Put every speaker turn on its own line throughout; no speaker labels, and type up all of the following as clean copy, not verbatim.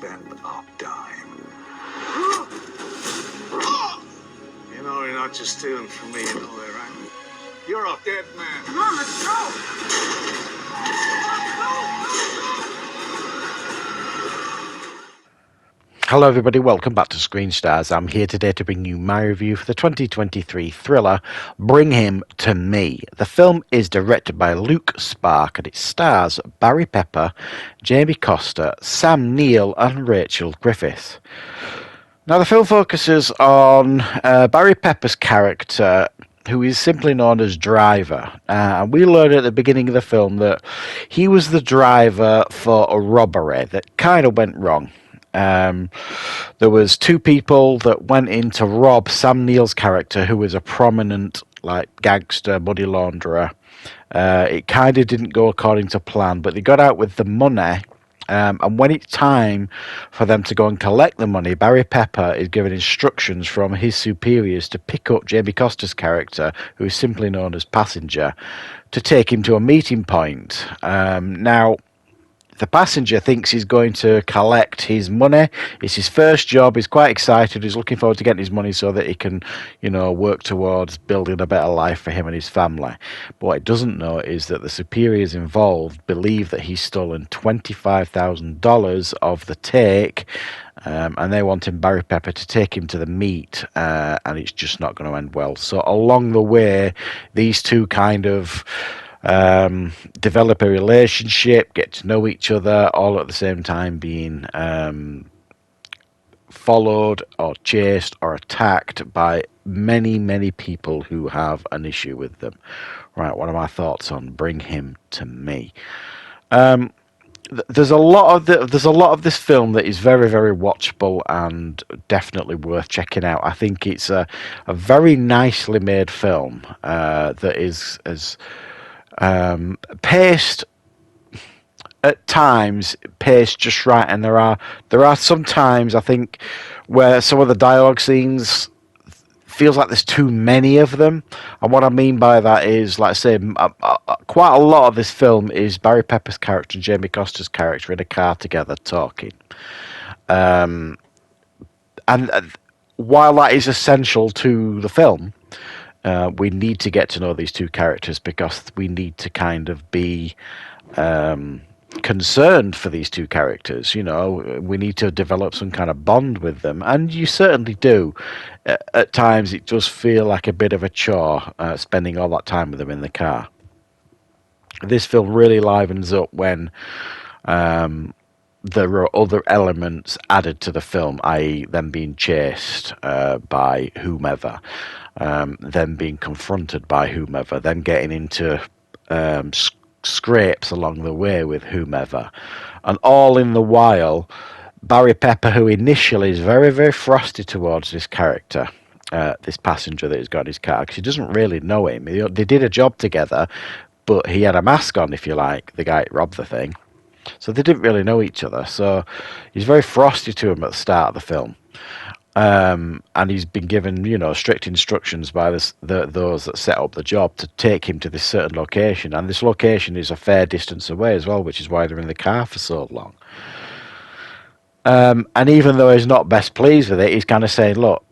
spend a dime. You know, you're not just stealing from me, you know that, right? You're a dead man. Come on, let's go!
Hello everybody, welcome back to Screenstars. I'm here today to bring you my review for the 2023 thriller Bring Him to Me. The film is directed by Luke Spark and it stars Barry Pepper, Jamie Costa, Sam Neill and Rachel Griffith. Now the film focuses on Barry Pepper's character, who is simply known as Driver. And we learn at the beginning of the film that he was the driver for a robbery that kind of went wrong. There was two people that went in to rob Sam Neill's character, who was a prominent gangster money launderer. It kind of didn't go according to plan, but they got out with the money. And when it's time for them to go and collect the money, Barry Pepper is given instructions from his superiors to pick up Jamie Costa's character, who is simply known as Passenger, to take him to a meeting point. Now, the passenger thinks he's going to collect his money. It's his first job. He's quite excited. He's looking forward to getting his money so that he can, work towards building a better life for him and his family. But what he doesn't know is that the superiors involved believe that he's stolen $25,000 of the take, and they want Barry Pepper to take him to the meet, and it's just not going to end well. So along the way, these two kind of develop a relationship, get to know each other, all at the same time being followed or chased or attacked by many people who have an issue with them. Right, what are my thoughts on Bring Him to Me? There's a lot of this film that is very watchable and definitely worth checking out. I think it's a very nicely made film that is as paced at times, paced just right, and there are some times I think where some of the dialogue scenes feels like there's too many of them, and what I mean by that is, like I say, quite a lot of this film is Barry Pepper's character and Jamie Costa's character in a car together talking, and while that is essential to the film, we need to get to know these two characters because we need to kind of be concerned for these two characters. We need to develop some kind of bond with them, and you certainly do. At times it does feel like a bit of a chore spending all that time with them in the car. This film really livens up when there are other elements added to the film, i.e. them being chased by whomever, them being confronted by whomever, them getting into scrapes along the way with whomever, and all in the while Barry Pepper, who initially is very frosty towards this character, this passenger that he's got in his car, because he doesn't really know him. They did a job together, but he had a mask on, if you like, the guy who robbed the thing, so they didn't really know each other. So he's very frosty to him at the start of the film. And he's been given, strict instructions by those that set up the job to take him to this certain location. And this location is a fair distance away as well, which is why they're in the car for so long. And even though he's not best pleased with it, he's kind of saying, look,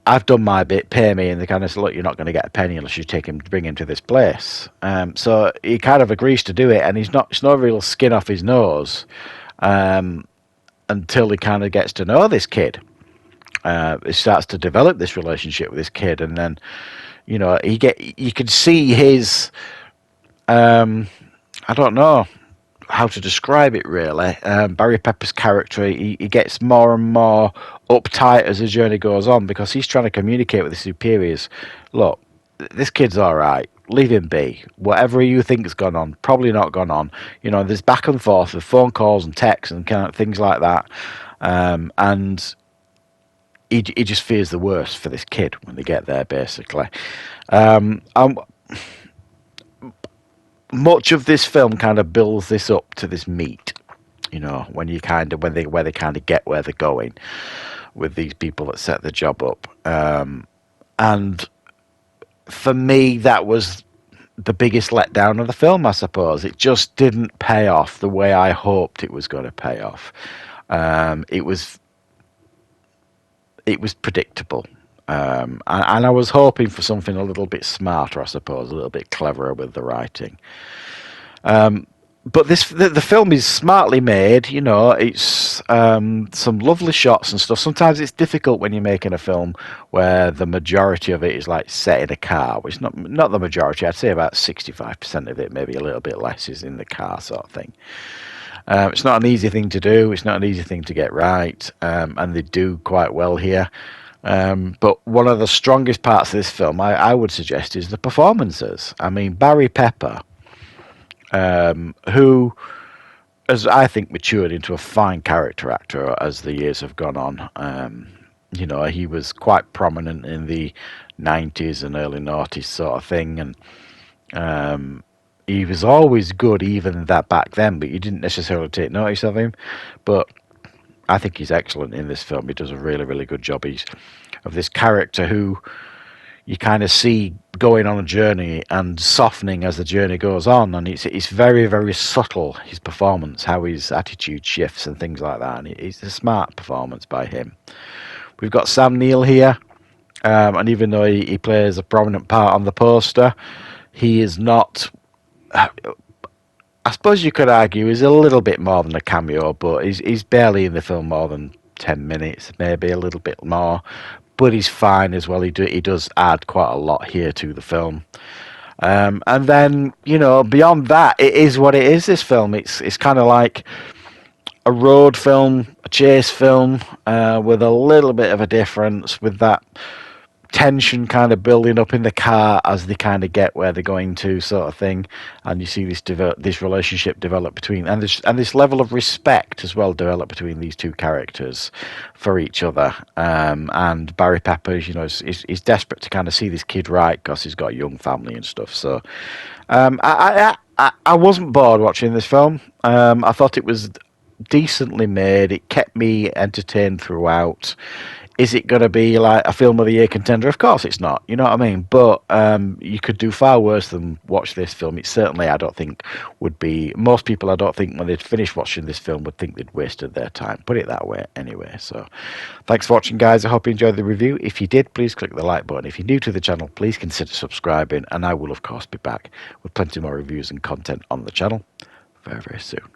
I've done my bit, pay me. And they kind of say, look, you're not going to get a penny unless you bring him to this place. So he kind of agrees to do it, and it's no real skin off his nose until he kind of gets to know this kid. He starts to develop this relationship with this kid, and then you can see his I don't know how to describe it really. Barry Pepper's character, he gets more and more uptight as the journey goes on, because he's trying to communicate with his superiors. Look, this kid's all right. Leave him be. Whatever you think's gone on, probably not gone on. There's back and forth with phone calls and texts and kind of things like that, and he just fears the worst for this kid when they get there, basically. Much of this film kind of builds this up to this meet, when they kind of get where they're going with these people that set the job up. And for me, that was the biggest letdown of the film, I suppose. It just didn't pay off the way I hoped it was going to pay off. It was predictable. And I was hoping for something a little bit smarter, I suppose, a little bit cleverer with the writing. But the film is smartly made. You know, it's some lovely shots and stuff. Sometimes it's difficult when you're making a film where the majority of it is like set in a car, which not the majority. I'd say about 65% of it, maybe a little bit less, is in the car sort of thing. It's not an easy thing to do. It's not an easy thing to get right, and they do quite well here. But one of the strongest parts of this film, I would suggest, is the performances. I mean, Barry Pepper, who has, I think, matured into a fine character actor as the years have gone on. You know, he was quite prominent in the 90s and early 90s sort of thing, and he was always good even that back then, but you didn't necessarily take notice of him. But I think he's excellent in this film. He does a really, really good job. He's of this character who you kind of see going on a journey and softening as the journey goes on, and it's very, very subtle, his performance, how his attitude shifts and things like that, and it's a smart performance by him. We've got Sam Neill here, and even though he plays a prominent part on the poster, he is not... I suppose you could argue he's a little bit more than a cameo, but he's barely in the film more than 10 minutes, maybe a little bit more, but he's fine as well. He does add quite a lot here to the film. And then, you know, beyond that, it is what it is, this film. It's kind of like a road film, a chase film, with a little bit of a difference, with that tension kind of building up in the car as they kind of get where they're going to, sort of thing, and you see this relationship develop between, and this level of respect as well develop between these two characters for each other. And Barry Pepper, you know, is desperate to kind of see this kid right because he's got a young family and stuff. So I wasn't bored watching this film. I thought it was decently made. It kept me entertained throughout. Is it going to be like a film of the year contender? Of course it's not. You know what I mean? But you could do far worse than watch this film. It certainly, I don't think, would be... Most people, I don't think, when they'd finish watching this film, would think they'd wasted their time. Put it that way, anyway. So, thanks for watching, guys. I hope you enjoyed the review. If you did, please click the like button. If you're new to the channel, please consider subscribing. And I will, of course, be back with plenty more reviews and content on the channel very, very soon.